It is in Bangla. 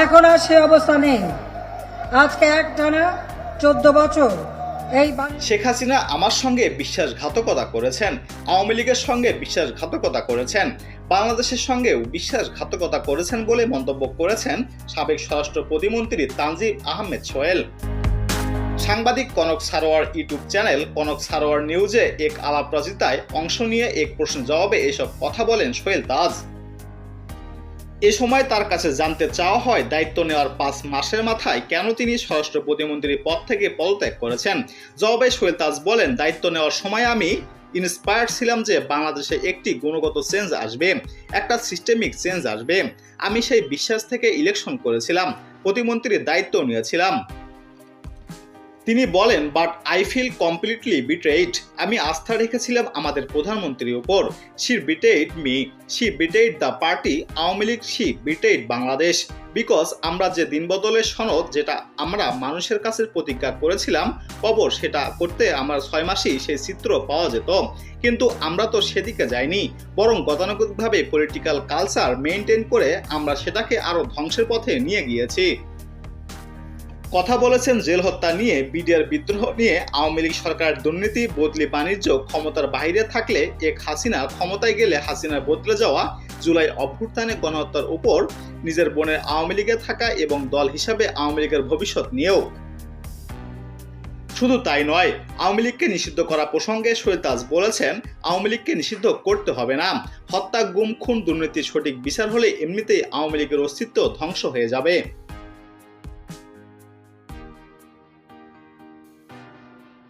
এখন আর সে অবস্থা নেই। আজকে একটানা 14 বছর এই শেখ হাসিনা আমার সঙ্গে বিশ্বাসঘাতকতা করেছেন, আওয়ামী লীগের সঙ্গে বিশ্বাসঘাতকতা করেছেন, বাংলাদেশের সঙ্গেও বিশ্বাসঘাতকতা করেছেন বলে মন্তব্য করেছেন সাবেক স্বরাষ্ট্র প্রতিমন্ত্রী তানজিম আহমেদ সোহেল। সাংবাদিক কনক সারোয়ার ইউটিউব চ্যানেল কনক সারোয়ার নিউজে এক আলাপরাজিতায় অংশ নিয়ে এক প্রশ্নের জবাবে এসব কথা বলেন সোহেল তাজ। এ সময় তার কাছে জানতে চাওয়া হয় দায়িত্ব নেওয়ার 5 মাসের মাথায় কেন তিনি স্বরাষ্ট্র প্রতিমন্ত্রীর পদ থেকে পদত্যাগ করেছেন। জবাবে সোহেল তাজ বলেন, দায়িত্ব নেওয়ার সময় আমি ইন্সপায়ার্ড ছিলাম যে বাংলাদেশে একটি গুণগত চেঞ্জ আসবে, একটা সিস্টেমিক চেঞ্জ আসবে। আমি সেই বিশ্বাস থেকে ইলেকশন করেছিলাম, প্রতিমন্ত্রীর দায়িত্ব নিয়েছিলাম। তিনি বলেন, but I feel completely betrayed. আমি আস্থা রেখেছিলাম আমাদের প্রধানমন্ত্রীর উপর। She betrayed me, she betrayed the party Awami League, she betrayed Bangladesh. Because আমরা যে দিনবদলের সনদ, যেটা আমরা মানুষের কাছে প্রতিজ্ঞা করেছিলাম কবর, সেটা করতে আমার 6 মাসেই সেই চিত্র পাওয়া যেত। কিন্তু আমরা তো সেদিকে যাইনি, বরং গতানুগতিকভাবে পলিটিক্যাল কালচার মেনটেন করে আমরা সেটাকে আরো ধ্বংসের পথে নিয়ে গিয়েছি। কথা বলেছেন জেল হত্যা নিয়ে, বিডিআর বিদ্রোহ নিয়ে, আওয়ামী লীগ সরকারের দুর্নীতি, বদলি বাণিজ্য, ক্ষমতার বাইরে থাকলে এক হাসিনা, ক্ষমতায় গেলে হাসিনার বদলে যাওয়া, জুলাই অভ্যুত্থানে গণহত্যার উপর, নিজের বোনের আওয়ামী লীগে থাকা এবং দল হিসাবে আওয়ামী লীগের ভবিষ্যৎ নিয়েও। শুধু তাই নয়, আওয়ামী লীগকে নিষিদ্ধ করা প্রসঙ্গে সোহেল তাজ বলেছেন, আওয়ামী লীগকে নিষিদ্ধ করতে হবে না। হত্যা, গুম, খুন, দুর্নীতির সঠিক বিচার হলে এমনিতেই আওয়ামী লীগের অস্তিত্ব ধ্বংস হয়ে যাবে।